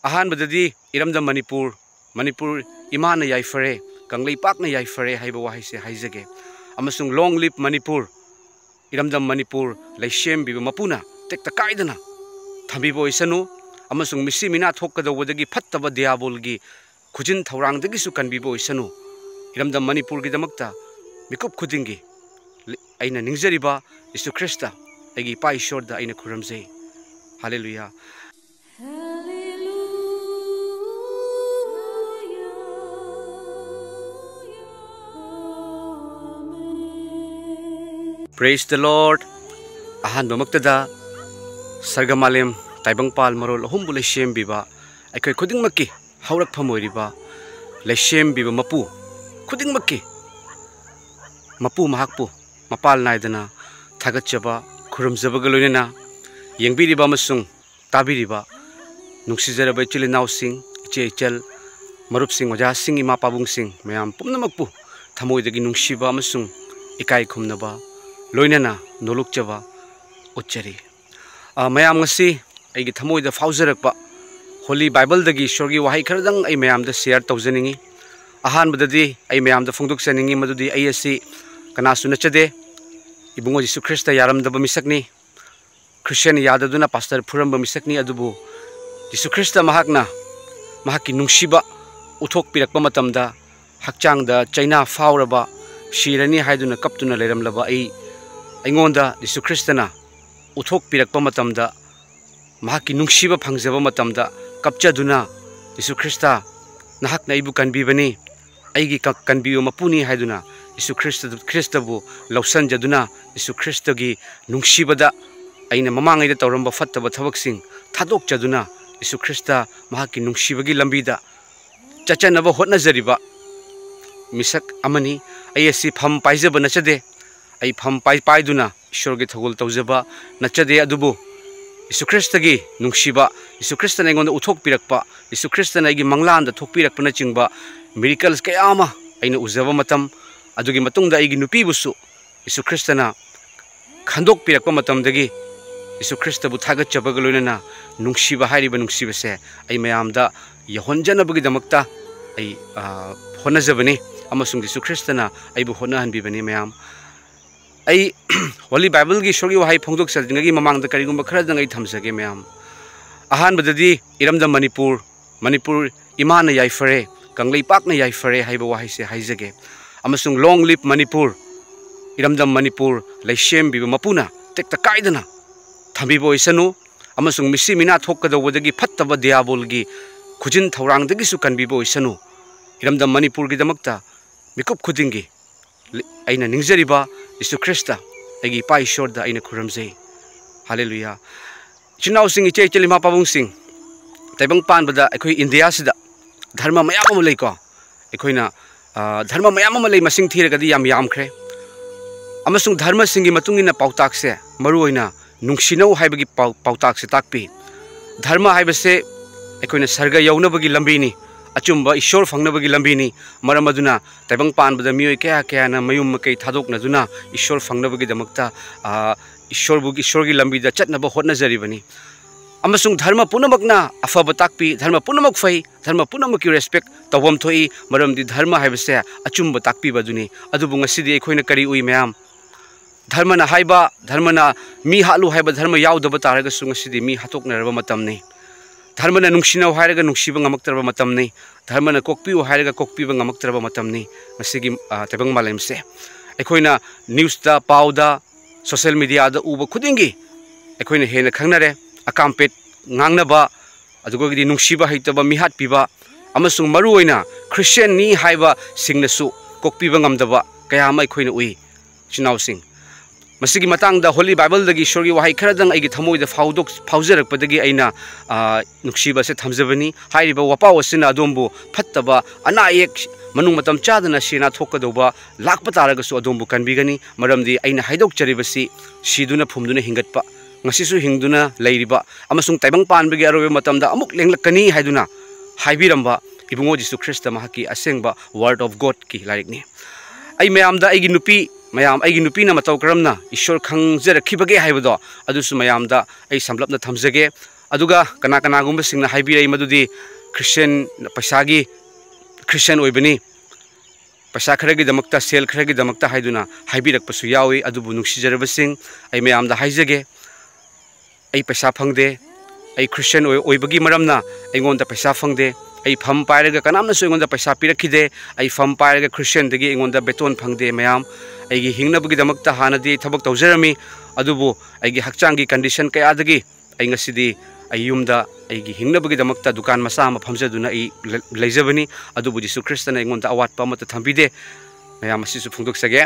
अहानबददी इरमदम मणिपुर इमाना याइफरे कंगलेपाकना याइफरे हाइबा वाहिसे हाइजगे अमसुंग लॉन्ग लिव मणिपुर इरमदम मणिपुर लैशेम बिबा मपुना टेक्ता काइदना थंबिबो इसनु अमसुंग मिसी मिना थोकदवदगी फत्तबा दियाबोलगी खुजिन थौरांगदगीसु कनबिबो इसनु इरमदम मणिपुर गिदमक्ता मिकुप खुदिंगी अइना निंगजरिबा यीशु ख्रिस्ट अगी पा ईश्वरदा अइना खुरमजे hallelujah. Praise the Lord. Ahan bamaktada sargamalem taibangpal marol ahumbu leshem biba aikoi khuding makki haurak phamoiriba leshem biba mapu khuding makki mapu mahakpu mapal naidana thagatchaba khurumjabaga loinena yengbiriba amasung tabiriba nungsijaraba ichilinaw sing iche ichal marup sing oja sing ima pabung sing mayam pumnamakpu thamoidagi nungsiba amasung ikai khumnaba लोइनना नोलुकचबा उच्चरी मयाम ngasi aigi thamoida faujarakpa holy bible dagi ईश्वरगी वाहै खरदंग ai mayam da share tawjaningi ahan badadi ai mayam da phongdok chaningi madudi ai asi kana sunachade ibungo jisu krista yaram da misakni christian yadaduna pastor phuram misakni adubu jisu krista mahakna mahaki nungsiba uthok pirakpa matamda hakchang da chaina fauraba shirani haiduna kaptuna leramlaba ai aingonda Yesu Kristana uthok pirakpa matamda mahaki nungsiba phangjaba matamda kapchaduna Yesu Krista nahakna ibu kanbibani aigi kanbiyo mapuni haiduna Yesu Kristabu lausanjaduna Yesu Kristagi nungsibada aina mamangaida tawramba fattaba thabaksing thadokchaduna Yesu Krista mahaki nungsibagi lambida chachanaba hotnajariba misak amani ayasi pham paijaba nachade ai pham paiduna ईश्वर के थगोल तौजबा नचदे अदुबु यीशु Christ की नुंगसिबा यीशु Christ ने गोंद उथोक पिरकपा यीशु Christ ने गी मंगलान the थोक पिरकपना चिंगबा miracles कयामा आइना उजबा मतम अदुगी मतुंगदा आइगी नुपी बुसु यीशु Christ ना खंदोक पिरकपा मतम दगी यीशु ख्रिस्ट बु थागचबगा लोइना नुंगसिबा हारिबा नुंगसिबसे आई मयामदा यहोनजनबगी दमक्ता आई होनजबनी अमसुंग यीशु ख्रिस्ट ना आइबु होनहनबिबनी मयाम आई होली बाइबल की ईश्वर की वाहै फोंदोक चलदिंगगी ममांग करिगुंबा खरदंग आई थमजगे मैम अहानबददी इरमदम मणिपुर इमाना याइफरे कंगलेपाकना याइफरे हाइबा वाहैसे हाइजगे अमसुंग लॉन्ग लिव मणिपुर इरमदम मणिपुर लैशेम बिबा मपुना टेक्ता काइदना थंबिबो इसनु अमसुंग मिसी मिना थोकदवदगी फत्तबा दियाबोलगी खुजिन थौरांगदगीसु कनबिबो इसनु इरमदम मणिपुर गिदमक्ता मिकुप खुदिंगी अइना निंगजरिबा यीशु ख्रिस्ट अगी पा ईश्वरदा अइना खुरमजे हालेलुया। चिनाव सिंह इचे इचलिमा पाबुंग सिंह तैबंग पानबदा अखोई इंडिया सिदा धर्म मयाम अमा लैको अखोइना धर्म मयाम अमा लै मसिंग थीरगदी याम यामख्रे अमसुंग धर्म सिंगी मतुंगिना पाउताकसे मरुओइना नुंगसिनौ हाइबगी पाउताकसे ताकपि धर्म हाइबसे अखोइना सर्ग यौनबगी लंबीनी अचुंबा ईश्वर फंगनबगी लंबीनी मरम अदुना तैबंग पानबदा मियोय कया कयाना मयुम मकै थादोकनदुना ईश्वर फंगनबगी दमक्ता ईश्वरगी लंबीदा चटनबा होटनजरिबनी अमसुंग धर्म पुनमकना अफब ताकपि धर्म पुनमक फै धर्म पुनमकी रेस्पेक्ट तवम थोई मरमदी धर्म हाइबसे अचुंबा ताकपिबदुनी अदुबु ngasidi अखोइना करी उइ मयाम धर्मना हाइबा धर्मना मी हालु हाइबा धर्म याउदबा तारगसु ngasidi मी हातोकनरबा मतमने Dharmana नुंगसिनाव हाइरगा नुंगसिबा ngamaktरबा मतमने Dharmana कोकपिउ हाइरगा कोकपिबा ngamaktरबा मतमने ngasigi तैबंग मालेमसे अखोइना न्यूज़दा पाउदा social media दा उबा खुदिंगी अखोइना हेना खंगनरे अकामपेट ngangnaba adugodi nungsiba haitaba mihat piba amasung maruoina Christian ni haiba singnasu kokpiba ngamdaba kaya mai khoina ui chinaw sing masigi matangda holy bible dagi ईश्वरगी वाहै खरदंग आइगी थमोइदा फाउजरकपदगी अइना नुक्सिबा से थमजबनी हाइरिबा वपाव असिना अदोमबु फत्तबा अनायक मनुंग मतम चादना सेना थोकदोबा Lakpa तारगसु अदोमबु कनबिगनी मरमदी अइना हाइदोकचरिबसी सिदुना फुमदुना हिंगतपा ngasisu hingduna leiriba amasung taibang panbagi arobe matamda amuk lenglakani haiduna haibiramba ibungo Jesu Christ mahaki asengba word of God ki larikni ai mayamda aigi nupi na mataw karamna ishwar khangjarakibage haibado adusu mayamda ai samlapna thamjage aduga kana kana gumba singna haibirei madudi Christian paisagi Christian oibani paisa kharagi damakta sel kharagi damakta haiduna haibirak pasu yawi adubu nungsijarabasing ai mayamda haijage ai paisa phangde ai Christian oibagi maramna aingonda paisa phangde ai pham pairaga kanamna su aingonda paisa pirakhide ai pham pairaga Christian dagi aingonda beton phangde mayam aigi hingnabagi damakta hanadi thabak tawjarami adubu aigi hakchangi condition kaya dagi ai ngasidi ai yumda aigi hingnabagi damakta dukan masa ma phamjaduna ai leijabani adubu Jisu Kristna aingonda awatpa mata thambide mayam asisu phungdok sage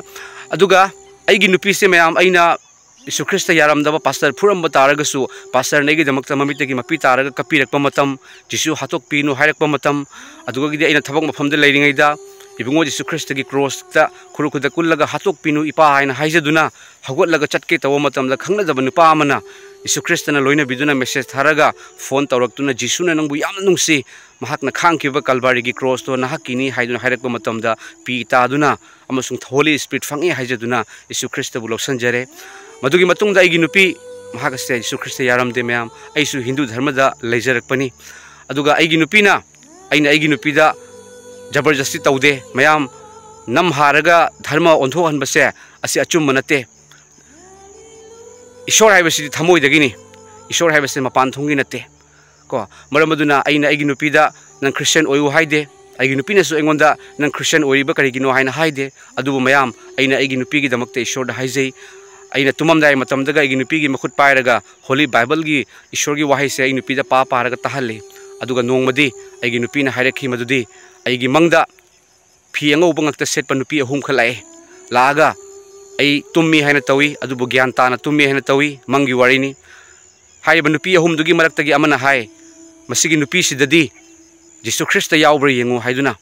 aduga aigi nupi se mayam aina Jisu Kristna yaramdaba pastor phuramba taragasu pastor negi damakta mamitagi mapi taraga kapirakpa matam Jisu hatok pinu hairakpa matam aduga gidi aina thabak mafamda leiringaida ibungo Jisu Kristna gi cross ta khurukuda kullaga hatok pinu ipa haina haijaduna hagotlaga chatke tawa matamda khangnadaba nupa amana Jisu Kristna loina biduna message tharaga phone tawraktuna Jisuna nangbu yam nungsi mahakna khangkiba Calvary gi cross to nahakini haiduna hairakpa matamda pi taduna amasung Holy Spirit fangi haijaduna Jisu Kristna bu loksanjare madugi matungda aigi nupi mahakase Jisu Kristna yaramde mayam aisu Hindu dharmada leijarakpani aduga aigi nupina aina aigi nupida जबरदस्ती तौदे ma'am नम हारगा धर्म ओंथोहनबसे असि अचुम नते ईश्वर हाइबसि थमोइदगिनी ईश्वर हाइबसे मपान थोंगी नते को मरमदुना आइना आइगी नुपीदा नन Christian ओयु हाइदे आइगी नुपीनेसु एंगोंदा नन क्रिश्चियन ओइबा करिगिनो हाइना हाइदे अदुबु मैम आइना आइगी नुपीगी दमकते ईश्वर दा हाइजै आइना तुममदाय मतमदगा आइगी नुपीगी मखुत पायरगा होली बाइबल गी ईश्वर गी वाहै से आइगी नुपीदा पा पारगा तहल्ले अदुगा नोंगमदी आइगी नुपीना हाइरखि मदुदी आइगी मंगदा फी अंगौब ngakta setpa nupi ahum khalae laga ai tummi haina tawi adubu gyan tana tummi haina tawi mangi warini haiba nupi ahum dugi maraktagi amana hai masigi nupi sidadi Jisu Krista yaubra yengu haiduna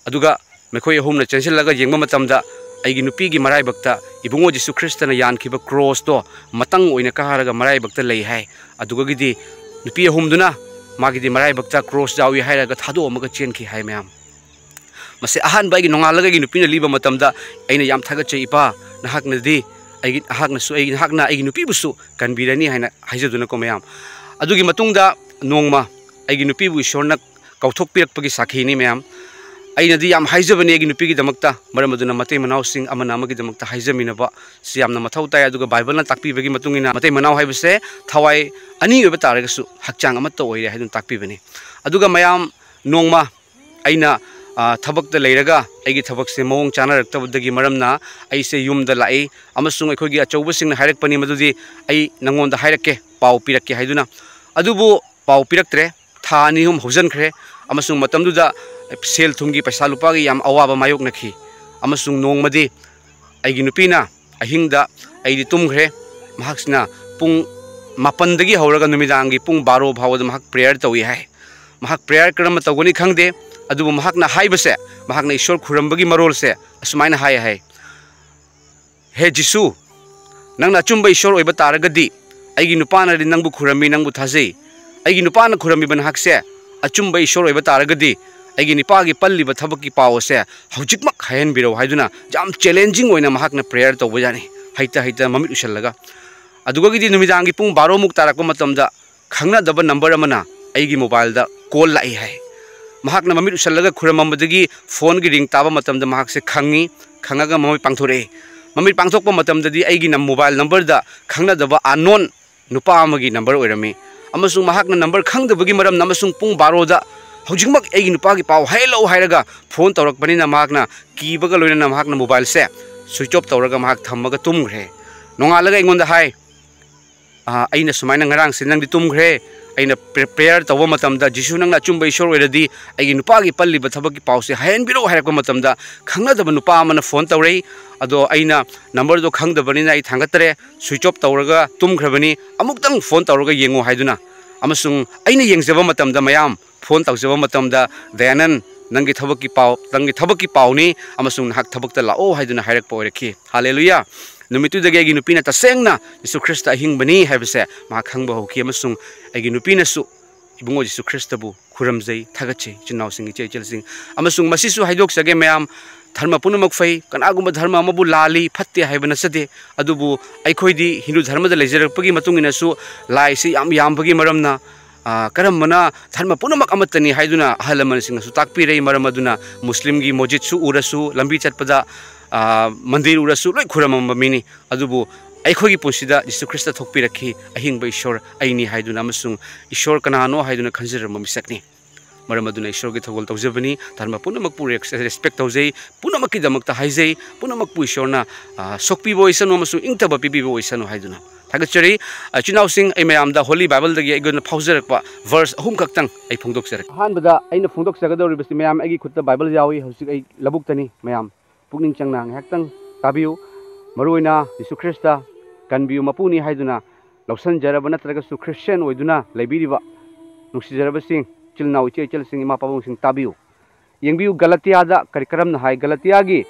aduga mekhoi ahumna chensilaga yengma matamda aigi nupi gi marai bakta ibungo Jisu Krista na yan khiba cross to matang oina kaharaga marai bakta lei hai aduga gidi nupi ahum duna magi di marai bakta cross jawi hairaga thado amaga chen khi hai mayam mase ahan bai gi nongalaga gi nupi na liba matamda aina yam thaga chei ipa nahakna di aigi ahakna su aigi nahakna aigi nupi busu kanbirani haina haijaduna ko mayam adugi matungda nongma aigi nupi bu ishorna kauthok pirakpagi sakhi ni mayam aina di yam haijabani aigi nupi gi damakta maramaduna matei manau sing amana amagi damakta haijamina ba si yamna mathau tai aduga bible na takpi bagi matungina matei manau haibase thawai ani oba taraga su hakchang amatta oire haidun takpi bani aduga mayam nongma aina थबक लेरगा आइगी थबक से मौंग चानरक्तबदगी मरमना आइसे युमदा लाई अमसुंग अखोगी अचौबसिंग हाइरकपनी मदुदी आई नंगोंदा हाइरक्के पाउ पिरक्के हाइदुना अदुबु पाउ पिरक्त्रे था अनिहुम हौजनख्रे अमसुंग मतमदुदा cell थुंगी पैसा लुपागी याम अवाबा मायोकनखी अमसुंग नोंगमदी आइगी नुपीना अहिंगदा आइदी तुमख्रे महाक्सना पुंग मापनदगी हौरगा नुमिदांगी पुंग 12 फावदा महाक prayer तौई हाय महाक prayer करम तौगनी खंगदे अदुबु महाकना हाइबसे महाकना ईश्वर खुरंबगी मरोल से असुमाइना हाय हाय हे जिसु नंगना अचुंबा ईश्वर ओइबा तारगदी आइगी नुपाना रि नंगबु खुरंबी नंगबु थाजै आइगी नुपाना खुरंबी बन हाकसे अचुंबा ईश्वर ओइबा तारगदी आइगी निपागी पल्लिबा थबकी पावसे हौजिकमक हायन बिरो हाइदुना जाम चैलेंजिंग ओइना महाकना प्रेयर तौबजानी हाइता हाइता ममित उशलगा अदुगगी नुमिदांगी पुंग 12 मुक तारकपा मतमदा खंगना दब नंबर अमना आइगी मोबाइल दा कॉल लाई हाय महाकना ममित उशलगा खुरमबदगी फोन की रिंग ताबा मतमदा महाक से खंगी खंगागा ममित पांगथोरे ममित पांगथोकपा मतमददी आइगी मोबाइल नंबर दा खंगना दबा अननोन नुपा अमगी नंबर ओइरमी अमसुंग महाकना नंबर खंगदबगी मरम नमसुंग पुंग 12 दा हौजिकमक आइगी नुपागी पाव हेलो हाइरगा फोन तौरकपनिना महाकना कीबगा लोइना महाकना मोबाइल से स्विच ऑफ तौरगा महाक थम्मगा तुमग्रे नोंगालगा इंगोंदा हाय आइना सुमाइना ngarang से नंगदी तुमग्रे आइना प्रेयर तब मतमदा जिसु नंगना अचुंबा ईश्वर ओइरदी आइगी नुपागी पल्लिबा थबकी पावसे हायन बिरो हायरकपा मतमदा खंगनदबा नुपा अमना फोन तौरै अदो आइना नंबर दो खंगदबनिना आई थांगतरे स्विच ऑफ तौरगा तुमख्रबनी अमुक्तंग फोन तौरगा येंगो हाइदुना अमसुंग आइना येंगजबा मतमदा मयाम फोन तौजबा मतमदा दयानन नंगी थबकी पावनी अमसुंग नाहक थबकता लाओ हाइदुना हायरकपा ओइरखि हालेलुया नुमितुदगी आइगी नुपीना तसेंगना यीशु ख्रिस्ट अहिंगबनी हाइबसे मा खंगबा होखि अमसुंग आइगी नुपीनासु ibungo Jisu Kristabu khuramjai thagatchei chinausing iche chelsing amasung masisu haidok sage mayam dharma punamak fai kanaguma dharma amabu lali phatte haibana sade adubu aikhoidi Hindu dharma da lejarakpagi matungina su lai si yam bagi maramna karam mana dharma punamak amatani haiduna ahalaman singa su takpirei maram aduna muslim gi mojit su urasu lambi chatpada mandir urasu loi khuramam mini adubu aikhogi pusida Jisu Krista thokpirakhi ahingba ishor aini haiduna amasung ishor kanano haiduna khanjirama misakni maram aduna ishor gi thogol tawjabani dharma punamak pu respect tawjai punamak ki damakta haijai punamak pu ishorna sokpi boisanu amasung ingtaba pibi boisanu haiduna thagachari chinaw sing ai mayam da holy bible dagi aigon phaujarakpa verse ahum kaktang ai phongdok jarak han bada aina phongdok jagadori basi mayam agi khutta bible yawi hosik ai labuk tani mayam pukning changna haktang tabiu maruina Jisu Krista kanbiu mapuni haiduna lawsan jaraba natraga su Christian oiduna laibiriba nuksi jaraba sing chilnaw che chel sing ima pabong sing tabiu yengbiu Galatia da karikaram na hai Galatia gi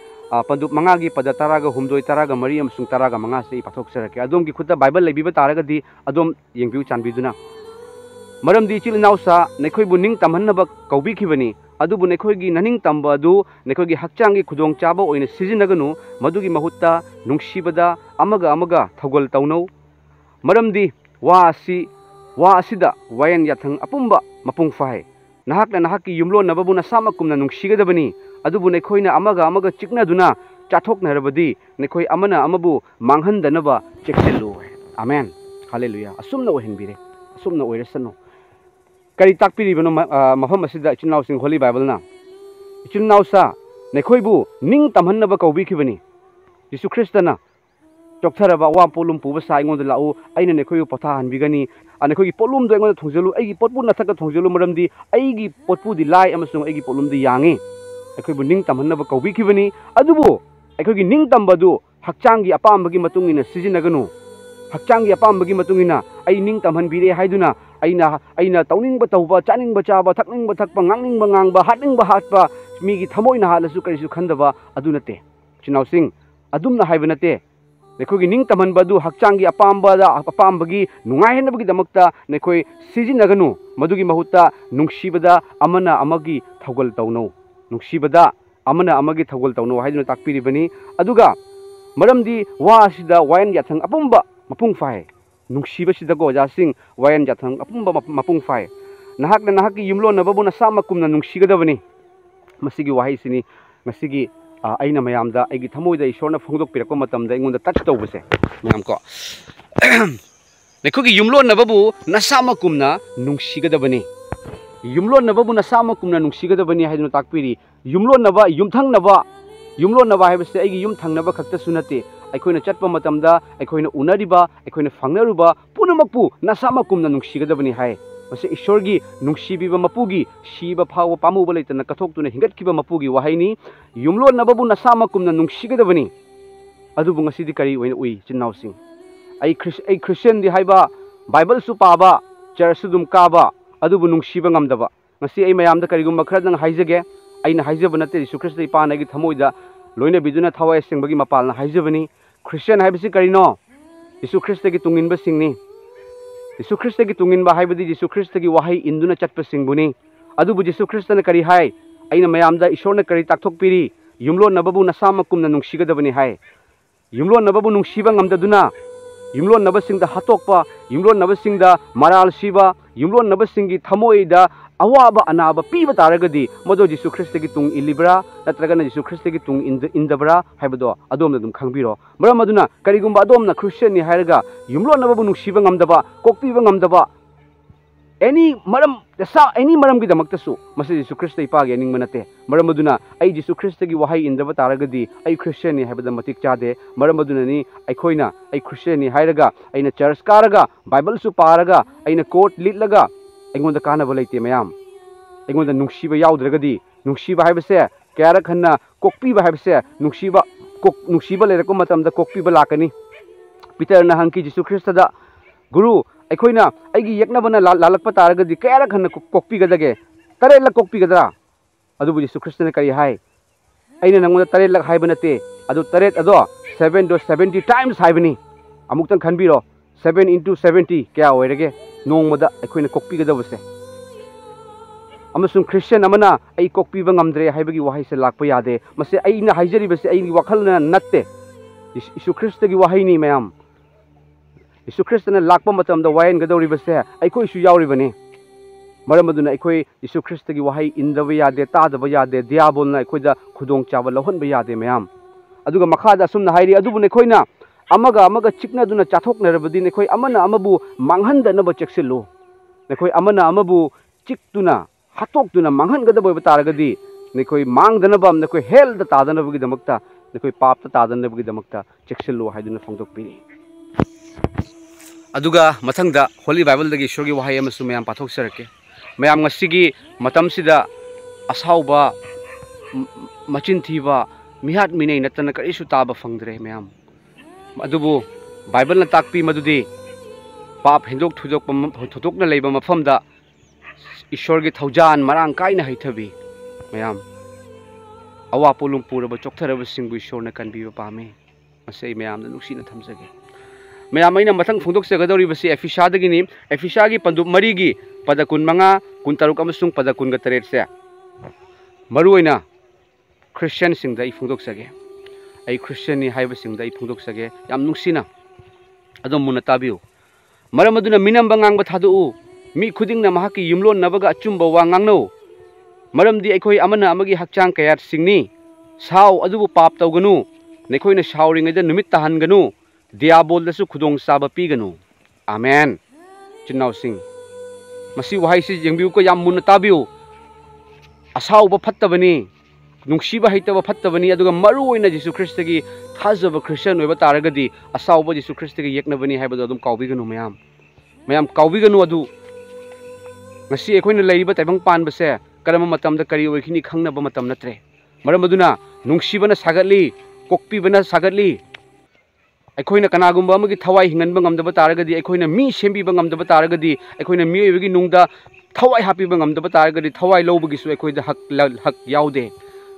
pandup mangagi pada taraga humdoi taraga mari amsung taraga manga se pathok sarake adom gi khutta bible laibiba taraga di adom yengbiu chanbiduna maram di chilnaw sa nekhoi bu ning tamhannaba kaubi khibani adubu nekhoi gi naning tamba adu nekhoi gi hakchang gi khudong chaba oina sijinaganu madugi mahutta nungsibada amaga thogol tawnau maramdi wa asida wayan yathang apumba mapung fai nahakna nahaki yumlo nababu na samakumna nungsigadabani adubu nekhoina amaga chikna duna chathok narabadi nekhoi amana amabu manghandanaba cheksillu amen hallelujah asumna ohenbire asumna oirasano kari takpiri bano mafam asida chinaw sing holy bible na chinaw sa nekhoibu ning tamhannaba kaubi khibani Jisu Krista na chokthara ba wa polum pu ba sa ingon da lau aina nekhoibu potha hanbigani anekhogi polum do ingon thongjalu aigi potpu na thaka thongjalu maramdi aigi potpu di lai amasung aigi polum di yangi nekhoibu ning tamhannaba kaubi khibani adubu nekhogi ning tambadu hakchangi apambagi matungina sijinaganu hakchangi apambagi matungina ai ning tamhanbire haiduna aina tauningba tauba chaningba chaba thakningba thakpa ngangningba ngangba hatningba hatpa migi thamoina halasu karisu khandaba adunate chinaw sing adumna haiba nate nekhogi ning tamhanbadu hakchangi apambagi nungaihenabagi damakta nekhoi sijinaganu madugi mahutta nungsibada amana amagi thogol tauno nungsibada amana amagi thogol tauno haiduna takpiribani aduga maramdi wa asida wayan yathang apumba mapung fai nungsiba sidago jasing wayan jathang apumba mapung fai nahakki yumlo nababu na samakumna nungsigadabani masigi wahai sini masigi aina mayamda aigi thamoida ishorna phongdok pirakpa matamda ingonda touch tawbase mayam ko nekhogi yumlo nababu na samakumna nungsigadabani yumlo nababu na samakumna nungsigadabani haiduna takpiri yumlo naba yumthang naba haibase aigi yumthang naba khakta sunate aikoina chatpa matamda aikoina unariba aikoina phangnaruba punamakpu nasamakumna nungsigadabani hai mase ishorgi nungsibiba mapugi shiba phawa pamuba leitana kathoktuna hingatkiba mapugi wahaini yumlo nababu nasamakumna nungsigadabani adubu ngasidi kari oina ui chinnausing ai Christian di haiba Bible su paba church dum kaba adubu nungsiba ngamdaba ngasi ai mayamda karigumba khradang haijage aina haijaba nate Jisu Krista ipana gi thamoida loina biduna thawai sengbagi mapalna haijabani Christian haibisi karino Jisu Krista gi tunginba singni Jisu Krista gi tunginba haibadi Jisu Krista gi wahai induna chatpa singbuni adubu Jisu Krista na kari hai aina mayamda ishorna kari takthokpiri yumlo nababu nasamakumna nungsigadabani hai yumlo nababu nungsiba ngamdaduna yumlo nabasingda hatokpa yumlo nabasingda maral siba yumlo nabasingi thamoida awaba anaba piba taragadi modo Jisu Krista gi tung ilibra natragana Jisu Krista gi tung indabra haibado adomna dum khangbiro maram aduna karigumba adomna Christian ni hairaga yumlo nababu nungsiba ngamdaba kokpiba ngamdaba any maram gi damaktasu mase Jisu Krista ipage ning manate maram aduna ai Jisu Krista gi wahai indaba taragadi ai Christian ni haibada matik chade maram aduna ni aikoina ai Christian ni hairaga aina church karaga Bible su paraga aina court litlaga aingonda kanaba leite mayam aingonda nungsiba yaudragadi nungsiba haibase kayara khanna kokpiba haibase nungsiba lerakko matamda kokpiba lakani Peter na hangki Jisu Krista da guru aikoina aigi yaknabana lalakpa taragadi kayara khanna kokpigadage tarelak kokpigadra adubu Jisu Krista na kari hai aina nangonda tarelak haibanate adu taret ado 7 to 70 times haibani amuktan khanbiro 7 into 70 kya oirage nongmada aikoina kokpigadabase अमसुंग Christian अमना आई कोक्पीबा ngamdre हाइबगी वाहै से लाकपा यादे मसे आइना हाइजरिबसे आइनि वखलना नत्ते यीशु Christ की वाहैनी ma'am यीशु ख्रिस्टना लाकपा मतमदा वायन गदौरिबसे अइखोइसु याउरिबने मरम अदुना अइखोइ यीशु ख्रिस्ट की वाहै इंदबा यादे तादबा यादे दियाबोलना अइखोइदा खुदोंग चाबा लौहनबा यादे मैम अदुगा मखादा असुमना हाइरि अदुबुने अइखोइना अमगा चिकनादुना चाथोकनरबदि नखोइ अमना अमबु मांगहनदनबा चेक्सिल्लो नखोइ अमना अमबु चिकतुना हातोकतुना मांगहनगदबा तारगदि नखोइ मांगदनबा नखोइ हेल्द तादनबगी दमकता नखोइ पापता तादनबगी दमकता चेक्सिल्लो हाइदुना फोंदोकपिरि अदुगा मथंगदा होली बाइबल दगी ईश्वरगी वाहै अमसु मयाम पाथोकसरके मयाम ngasigi matamsida asauba machin thiba mihat minei natana karisu taba fangdre mayam adubu bible na takpi madudi pap hindok thudok na leiba mafamda ईश्वर की थौजान मरांग कायना हैथबी मयाम अवा पोलुम पुरब चोक्थरब सिंगु ईश्वर न कनबीबा पामे मसे मयाम न नुक्सीना थमजगे मयाम अइना मथंग फोंदोकसगदौरिबसि एफिसादगिनी एफिसागी पंदुप मरीगी पद 15 कुंतरुक अमसुंग पद 19 से मरुइना क्रिश्चियन सिंग दा फोंदोकसगे आई क्रिश्चियन नि हाइब सिंग दा फोंदोकसगे याम नुक्सीना अदम मुना ताबिउ मरम अदुना मिनम बंगांग थादु मी खुदिंगना महाकी युमलोन नबगा अचुंबा वांगांगनो मरमदी अखोई अमना अमगी हकचांग कयात सिंगनी साव अदुबु पाप तौगनु नखोइना सावरिंगैदा नुमित तहनगनु दियाबोलदसु खुदोंग साबा पीगनु आमेन चिन्नाव सिंग मसी वाहाइसि जेंबिउ को याम मुन ताबिउ असावबा फत्तबनी नुंगसीबा हैतबा फत्तबनी अदुगा मरु ओइना जीसु ख्रिस्टगी थाजबा क्रिश्चियन ओइबा तारगदी असावबा जीसु ख्रिस्टगी येकनबनी हाइबदो अदुम काउबिगनु मयाम मयाम काउबिगनु अदु ngasi ekhoi leiba taibang pan base karama matam da kari oikhini khangna ba matam natre maram aduna nungsibana sagatli kokpibana sagatli ekhoi na kanagumba amagi thawai hingan ba ngamda ba taragadi ekhoi na mi sembi ba ngamda ba taragadi ekhoi na mi oibagi nungda thawai hapi ba ngamda ba taragadi thawai lobagi su ekhoi da hak yaude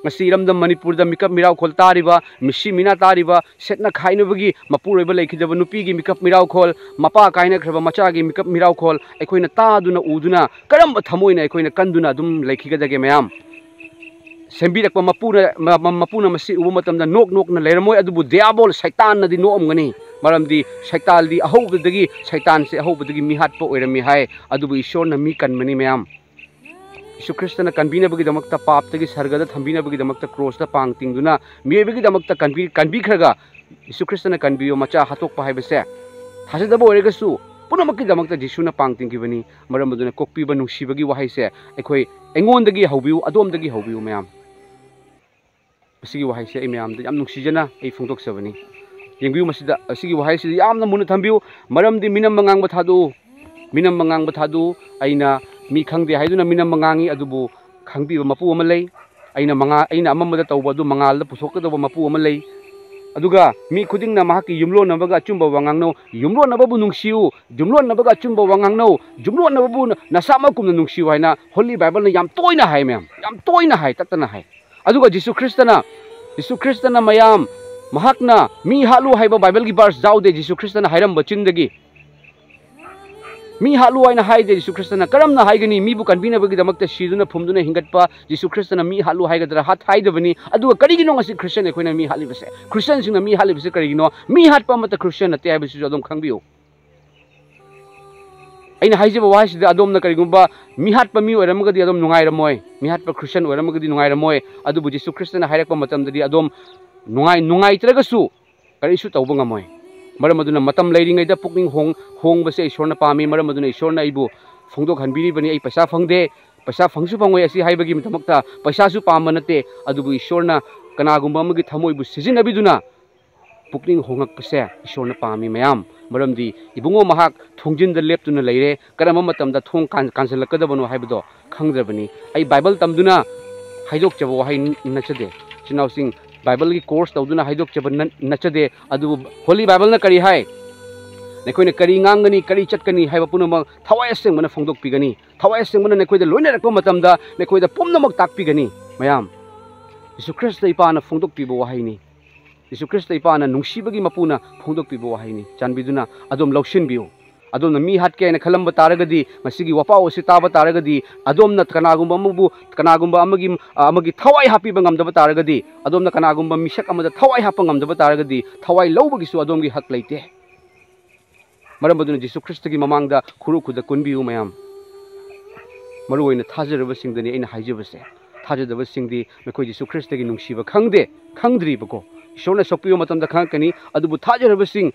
ngasi ramdam manipur da mikap mirau khol tariba misi mina tariba setna khainubagi mapur oiba leikhidaba nupi gi mikap mirau khol mapa kaina khraba macha gi mikap mirau khol ekhoi na ta duna uduna karamba thamoina ekhoi na kanduna dum leikhigada ge mayam sembi rakpa mapuna masi ubu matam da nok na leramoi adubu diabol shaitan na di noam ngani maram di shaital di ahobadagi shaitan se ahobadagi mi hat po oirami hai adubu ishor na mi kanmani mayam यीशु Christ ना कन्बीनबगी दमकता पाप तगी सरगदा थंबीनबगी दमकता cross ता पांग तिंगदुना मियबगी दमकता कन्बी खरगा यीशु Christ ना कन्बियो मचा हातोक हाइबसे थाजदबो ओरेगसु पुनमकी दमकता यीशु ना पांग तिंगिबनी मरम मदुना कोक्पीबा नुंसीबगी वाहाइसे एखोइ एंगोंदगी हौबिउ अदोमदगी हौबिउ मयाम असिगी वाहाइसे ए मयाम the yam नुंसीजना A फोंदोकसबनी येंगिउ मसिदा असिगी वाहाइसे यामना Muna थंबिउ मरमदि minim मंगांगबा थादु आइना मी खंगदे हाइदुना मिनम मंगांगी अदुबु खंगबीबा मपु अमा लै आइना अममदा तौबा अदु मंगालदा पुथोकदबा मपु अमा लै अदुगा मी खुदिंगना महाकी युमलोनबगा अचुंबा वांगांगनो युमलोनबबु नुंसिउ जुमलोनबगा अचुंबा वांगांगनो जुमलोनबबु नसामकुमना नुंसिउ हाइना होली बाइबलना याम तोइना हाइ मैम याम तोइना हाइ तक्तना हाइ अदुगा जीसु ख्रिस्टना मयाम महाकना मी हालु हाइबा बाइबल की वर्स जाउदे जीसु ख्रिस्टना हाइरम बचिंदगी मी हालु आइना हाइदे जीसु ख्रिस्टना करमना हाइगनी मीबु कन्बीनबगी दमकता सिदुना फुमदुना हिंगटपा जीसु ख्रिस्टना मी हालु हाइगदरा हात हाइदबनी अदुगा करिगिनो ngasi क्रिश्चियन एखोइना मी हालिबसे क्रिश्चियन सिंगना मी हालिबसे करिगिनो मी हातपा मत क्रिश्चियन नते हाइबसु अदम खंगबियो आइना हाइजेबा वाइसिदा अदमना करिगुंबा मी हातपा मी ओइरमगदी अदम नुंगाइरमोय मी हातपा क्रिश्चियन ओइरमगदी नुंगाइरमोय अदुबु जीसु ख्रिस्टना हाइरकपा मतमददी अदम नुंगाइत्रगसु करिसु तौबा ngमोय मरम अदुना मतम लेरिंगैदा पुकनिंग होंगबसे ईश्वरना पामी मरम अदुना ईश्वरना आइबु फोंदोक हनबिरिबनी आई पैसा फंगदे पैसा फंगसु फंगोय असि हाइबगी मतमक्ता पैसासु पाम नते अदुबु ईश्वरना कनागुंबा अमगी थमोइबु सिजिनबिदुना पुकनिंग होंगकपसे ईश्वरना पामी मयाम मरमदी इबुंगो महाक थोंजिनदा लेपतुना लेरे करम मतमदा थोंग कांसलकदबनो हाइबदो खंगद्रबनी आई बाइबल तमदुना हाइदोकचबो हाइ नचदे चिनाउसिंग बाइबल की कोर्स तौदुना हाइदोकचब नचदे अदु होली बाइबल न करी हाय नखोइना करी nganggani करी चटकनी हाइबा पुनमक थवाय सेंगमना फोंदोकपिगनी थवाय सेंगमना नखोइदा लोइनरकपा मतमदा नखोइदा पुमनमक ताकपिगनी मयाम यीशु Christ इपाना फोंदोकपिबो वाहाइनी Yeshu Christ इपाना नुंसीबगी मपुना फोंदोकपिबो वाहाइनी चानबिदुना Adam लौसिनबियो adom na mi hat ke na khalam bataragadi masigi wapao si ta bataragadi adom na kanagumba mubu kanagumba amagi thawai happy bangam da bataragadi adom na kanagumba misak amada thawai hapangam da bataragadi thawai lawbagi su adom gi hak leite maram baduna Jesu Christ gi mamangda khuru khuda kunbiu mayam maru oina thajraba singdani aina haijabase thajadaba singdi mekoi Jesu Christ gi nungsiba khangde khangdri bako ishona sokpiyo matamda khangkani adubu thajraba sing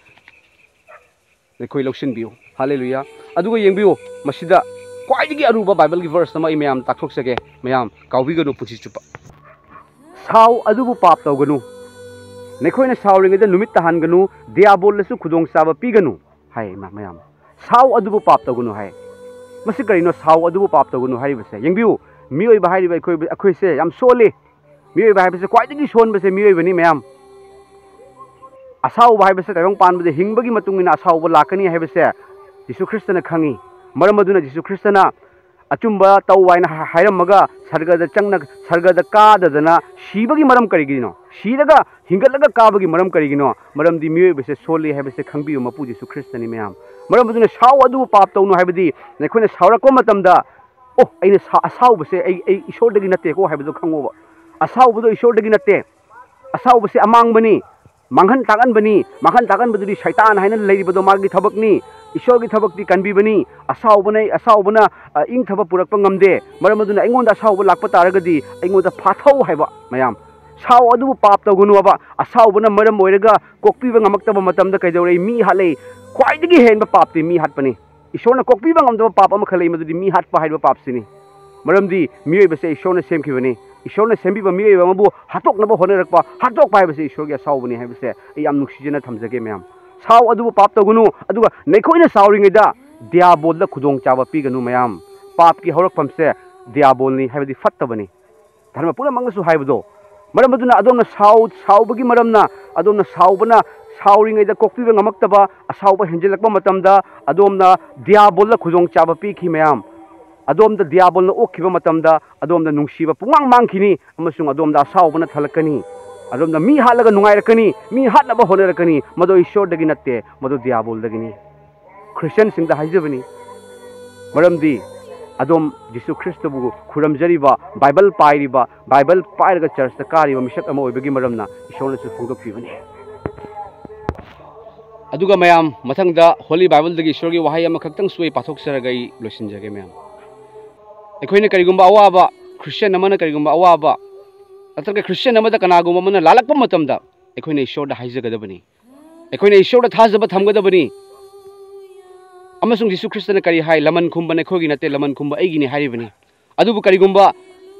mekoi loksin biu hallelujah adugo yengbiu masida kwaidigi aruba bible gi verse nama mayam takthok sage mayam kawbiganu pusi chupa saw adubu pap tawganu nekhoina sawringeda numit tahanganu diabol lesu khudong saba piganu hai mayam saw adubu pap tawganu hai masi karino saw adubu pap tawganu hai base yengbiu mioi bahai bai khoi se yam sole mioi bahai base kwaidigi son base mioi bani mayam asaw bahai base tayong pan bade hingbagi matungina asaw ba lakani hai base Jesu Christ na khangi maram aduna Jesu Christ na achumba tawwaina hairamaga sargada changna sargada kadadana shibagi maram karigino shiraga hingalaga kabagi maram karigino maram di mioi base sole hai base khangbiu mapu Jesu Christ ni mayam maram aduna saw adu pap tawnu haibadi nekhoina sawrakko matamda oh aina asaw base ai ishor dagi natte ko haibadu khangoba asaw budo ishor dagi natte asaw base amang bani manghan tagan baduri shaitan haina leibado margi thabakni ishor gi thabakti kanbi bani asaw bana ing thaba purak pangamde maram aduna aingonda asaw ba lakpa taragadi aingonda phathau haiba mayam saw adu pap tawgunu aba asaw bana maram oiraga kokpi ba ngamaktaba matamda kaidore mi hale kwaidigi hen ba papti mi hatpani ishorna kokpi ba ngamdaba pap ama khalei madudi mi hatpa haiba papsini maramdi mioi base ishorna semkhibani ishorna sembiba mioi ba mabu hatok naba honerakpa hatok pai base ishor gi asaw bani haibase yam nuksijena thamjage mayam saw adu pap tawgunu aduga nekhoina sawringeda diabol da khudong chaba piganu mayam pap ki horak pamse diabol ni haibadi fattabani dharma pura mangasu haibado maram aduna adomna saw bagi maramna adomna sawbana sawringeda kokpiba ngamaktaba asawba henjelakpa matamda adomna diabol da khudong chaba pikhi mayam adomda diabol na okhiba matamda adomda nungsiba pungang mangkhini amasung adomda asawbana thalakani adomda mi halaga nungairakani mi hatnaba honerakani mado ishor dagi natte mado diabol dagini Christian singda haijabani maramdi adom Jesu Christ bu khuramjariba Bible pairaga church ta kariba misak ama oibagi maramna ishorna su phungdokpibani aduga mayam mathangda Holy Bible dagi ishor gi wahai ama khaktang suai pathok saragai losinjage mayam ekhoina karigumba awaba Christian amana karigumba awaba atarga Christian amada kanagumba mana lalakpa matamda ekhoina ishor da haijagadabani ekhoina ishor da thajaba thamgadabani amasung Jesu Christ na kari hai laman khumba na khogi nate laman khumba aigi ni haribani adubu karigumba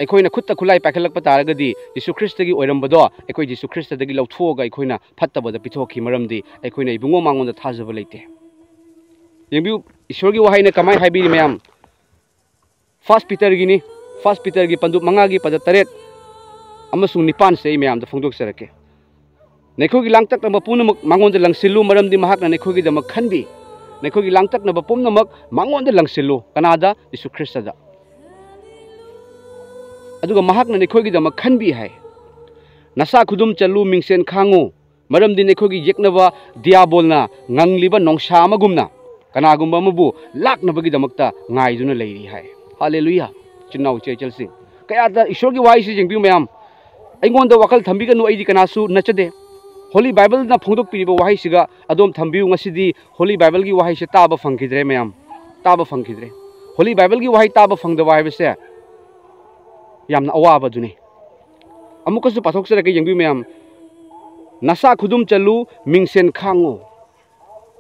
ekhoina khutta khulai pakhalakpa taragadi Jesu Christ gi oirambado ekoi Jesu Christ dagi lauthoga ekhoina phattabada pithokhi maramdi ekhoina ibungo mangonda thajaba leite yembiu ishor gi wahai na kamai haibiri mayam First Peter gi pandu mangagi pada taret amasung nipan sei mayam da phongdok sarake nekhogi langtak na mapuna mangonda langsilu maramdi mahak na nekhogi da makhanbi nekhogi langtak na bapum namak mangonda langsilu kanada Jesu Christ da aduga mahak na nekhogi da makhanbi hai nasa khudum chalu mingsen khangu maramdi nekhogi yeknaba diabol na ngangliba nongsa amagumna kanagumba mabu laknabagi damakta ngaiduna leiri hai hallelujah chinaw chechel sing kaya da ishor gi wai si jingbiu mayam aingonda wakal thambiganu aidi kanasu nachade Holy Bible na phongdok piriba wahai siga adom thambiu ngasidi Holy Bible gi wahai se taba phangkhidre mayam taba phangkhidre Holy Bible gi wahai taba phangda wahai bese yamna awaba dune amukasu pathok sera ke jingbiu mayam nasa khudum chalu mingsen khango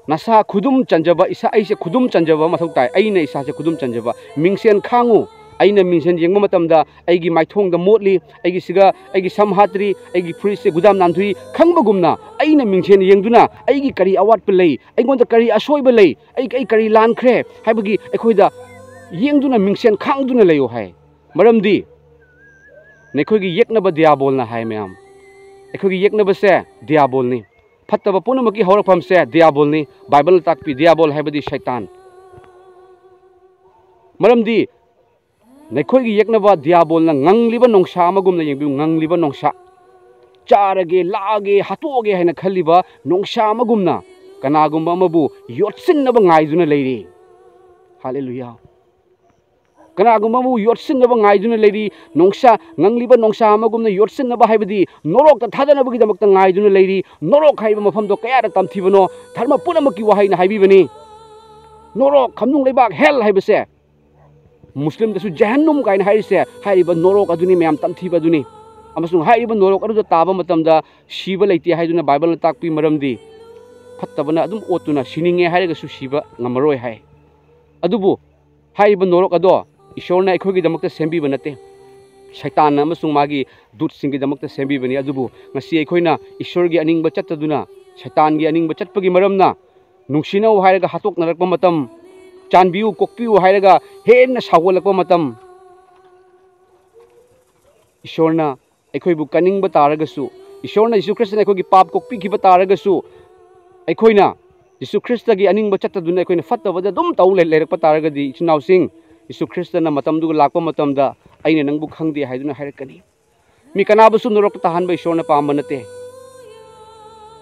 nasa khudum chanjaba isa aise khudum chanjaba mathok tai aina isa se khudum chanjaba mingsen khango aina mingsen jengma matamda aigi maithong da motli aigi siga aigi samhatri aigi frise gudam namthui khangbagumna aina mingsen yengduna aigi kari awat pelai aigonda kari asoiba lei ai kari lankhre haibagi ekhoida yengduna mingsen khangduna leyo hai maramdi nekhoigi yeknaba diabol na hai mayam ekhoigi yeknaba se diabol ni fattaba punamaki horakpham se diabol ni Bible takpi diabol haibadi shaitan maramdi nekhoigi yeknaba diabol na ngangliba nongsa amagumna yengbiu ngangliba nongsa charage laage hatoge haina khaliba nongsa amagumna kanagumbang mabu yotsin na ba ngayduna layri. Hallelujah. Kanagumbang mabu yotsin na ba ngayduna layri, nongsa ngangliba nongsa amagumna yotsin na ba haibadi norok ta thadana bagidamagta ngayduna layri. Norok haiba mafamdo kaya da tamthibano dharma punamaki wahai na haibibani. Norok kamnung leibak hell haibase Muslim dasu jahannum kain harise haiba norok aduni mayam tamthiba aduni amasung haiba norok adu taba matamda shiba leiti haiduna Bible na takpi maramdi fattabana adum otuna sininge hairaga su shiba ngamaroi hai adubu haiba norok ado ishorna ekhogi damakta sembi banate shaitan amasung magi dut singi damakta sembi bani adubu ngasi ekhoina ishorgi aningba chattaduna shaitan gi aningba chatpagi maramna nungsina hairaga hatok narakpa matam Chanbiu kokpiu hairaga henna sagolakpa matam Ishorna ekhoibu kaningba taragasu Ishorna Jesu Christna ekhogi pap kokpi khiba taragasu ekhoina Jesu Christa gi aningba chattaduna ekhoina fattabada dum taw lerakpa taragadi chinaw sing Jesu Christna matamdu lakpa matamda aina nangbu khangde haiduna hairakani mi kanabasu norok tahanba Ishorna pamanate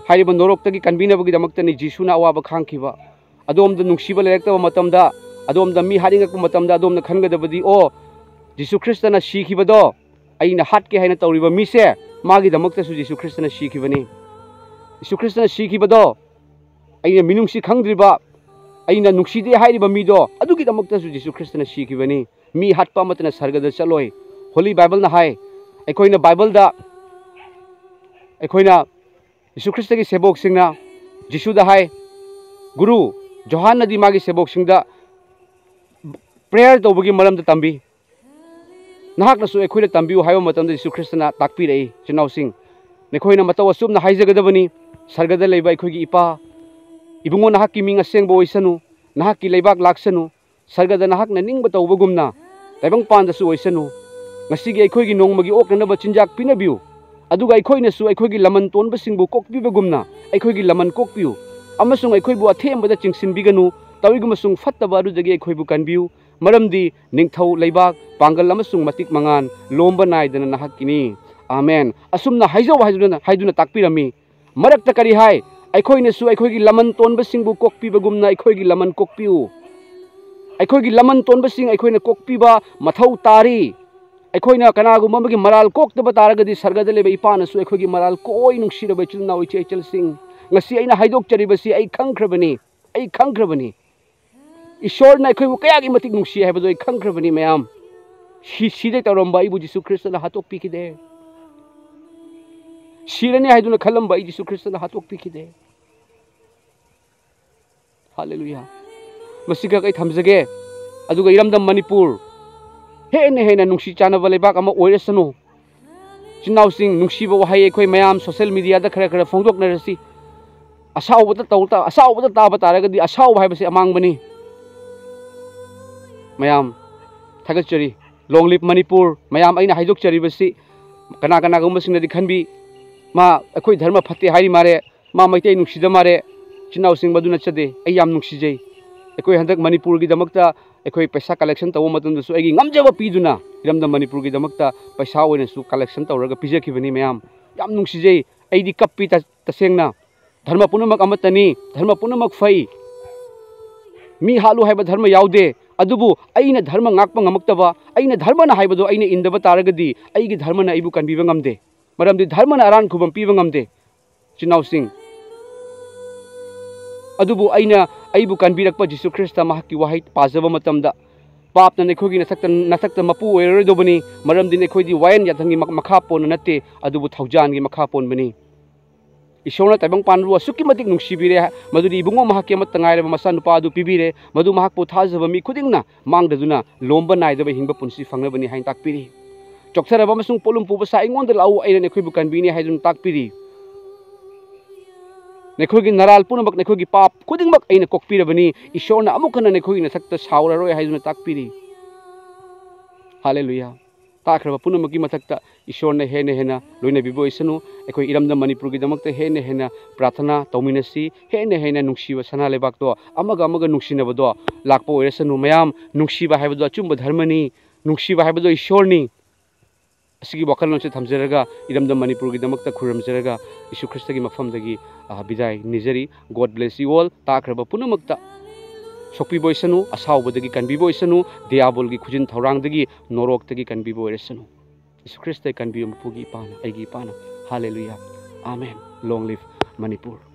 haiba norok tagi kanbinabagi damaktani Jesuna awaba khangkhiba adom da nungsiba lerekta matamda adom da mi haringak matamda adom na khangadabadi o Jesu Christa na shikhibado aina hatke haina tawriba mise magi damakta su Jesu Christa na shikhibani Jesu Christa na shikhibado aina minungsi khangdriba aina nungside hairiba mido adugi damakta su Jesu Christa na shikhibani mi hatpa matna sargada chaloi Holy Bible na hai ekhoina Bible da ekhoina Jesu Christa gi sebok singna Jesu da hai Guru Johan nadi magi sebok singda prayer to bagi malam da tambi nahak na su ekhoina tambiu haiba matam da Jesu Christa na takpi rei chinaw sing nekhoina mataw asum na haijagadabani sargada leiba ekhoigi ipa ibungo nahak ki minga sengbo oisanu nahak ki leibak laksanu sargada nahak na ningba tawbagumna taibang pan da su oisanu ngasigi ekhoigi nongmagi oknaba chinjak pinabiu aduga ekhoina su ekhoigi laman tonba singbu kokpibagumna ekhoigi laman kokpiu amasung ekhoibu athembada chingsinbiganu tawigumasung fattaba adudagi ekhoibu kanbiu maramdi ningthau leibak pangal amasung matik mangan lomba naidana nahakini amen asumna haijaw haiduna takpirami marakta kari hai ekhoina su ekhoigi laman tonba singbu kokpibagumna ekhoigi laman kokpiu ekhoigi laman tonba sing ekhoina kokpiba mathau tari ekhoina kanagumba magi maral koktaba taragadi sargada leba ipana su ekhoigi maral koi nungsiraba chilna oiche chel sing ngasi aina haidok charibasi ai khangkrabani Ishorna ekhoibu kayagi matik nungsi haibado ai khangkrabani mayam side taromba ibu Jesu Christa na hatok pikide shirani haiduna khalamba ai Jesu Christa na hatok pikide Hallelujah masiga kai thamjage aduga iramdam Manipur hena nungsi chanaba lebak ama oiresanu chinaw sing nungsiba wahai ekhoi mayam social media da khara phongdok narasi asawbata taba taragadi asaw haibase amangbani mayam thagachari long live Manipur mayam aina haidok chari basi kana gummasing nadi khanbi ma ekhoi dharma phatte hairi mare ma maitei nungsida mare chinaw sing baduna chade ai yam nungsijai ekoi handak Manipur gi damakta ekoi paisa collection tawo matam su agi ngamjaba piduna iramda Manipur gi damakta paisa oina su collection tawraga pijakibani mayam yam nungsijai aidi kappi tasengna dharma punamak amatani dharma punamak fai mi halu haiba dharma yaude adubu aina dharma ngakpa ngamaktaba aina dharma na haibado aina indaba taragadi aigi dharma na ibu kanbiba ngamde maramdi dharma na aran khubam piba ngamde chinaw sing adubu aina aibu kanbirakpa Jesu Christa mahaki wahai pazaba matamda papna nekhogi nasakta mapu oirodobani maramdi nekhoidi wayan yathangi makha pon nate adubu thaujan gi makha pon bani Ishorna taibang panru asuki matik nungsibire maduri ibungo mahaki amat tangaire masa nupa adu pibire madu mahak po thajaba mi khudingna mangdaduna lomba naidaba hingba punsi fangnabani hain takpiri chokthara bamasung polum puba sa ingonda lau aina nekhoi bukan bini haidun takpiri nekhogi naral punamak nekhogi pap khudingmak aina kokpirabani Ishorna amukana nekhogi nasakta sauraroi haiduna takpiri Hallelujah takraba punamaki mathakta Ishorna hena loina biboisanu ekoi iramda Manipur gi damakta hena prathana tauminasi hena nungsiba sana lebak to amaga nungsinabado lakpo oiresanu mayam nungsiba haibado achumba dharmani nungsiba haibado Ishorni ꯑꯁꯤꯒꯤ ꯋꯥꯈꯜꯂꯣꯟꯁꯦ ꯊꯝꯖꯔꯒ ꯏꯔꯝꯗꯝ ꯃꯅꯤꯄꯨꯔꯒꯤꯗꯃꯛꯇ ꯈꯨꯔꯨꯝꯖꯔꯒ ꯌꯤꯁꯨ ꯈ꯭ꯔꯤꯁꯇꯒꯤ ꯃꯐꯝꯗꯒꯤ ꯕꯤꯗꯥꯏ ꯅꯤꯖꯔꯤ God bless ꯌꯨ all ꯇꯥꯈ꯭ꯔꯕ ꯄꯨꯝꯅꯃꯛꯇ ꯁꯣꯛꯄꯤꯕ ꯑꯣꯏꯁꯅꯨ ꯑꯁꯥꯎꯕꯗꯒꯤ ꯀꯟꯕꯤꯕ ꯑꯣꯏꯁꯅꯨ ꯗꯤꯌꯥꯕꯣꯜꯒꯤ ꯈꯨꯖꯤꯟ ꯊꯧꯔꯥꯡꯗꯒꯤ ꯅꯣꯔꯣꯛꯇꯒꯤ ꯀꯟꯕꯤꯕ ꯑꯣꯏꯔꯁꯅꯨ ꯌꯤꯁꯨ Christ ꯀꯟꯕꯤꯌꯨ ꯃꯄꯨꯒꯤ ꯏꯄꯥꯅ ꯑꯩꯒꯤ ꯏꯄꯥꯅ ꯍꯥꯂꯦꯂꯨꯌꯥ ꯑꯥꯃꯦꯟ ꯂꯣꯡ ꯂꯤꯚ ꯃꯅꯤꯄꯨꯔ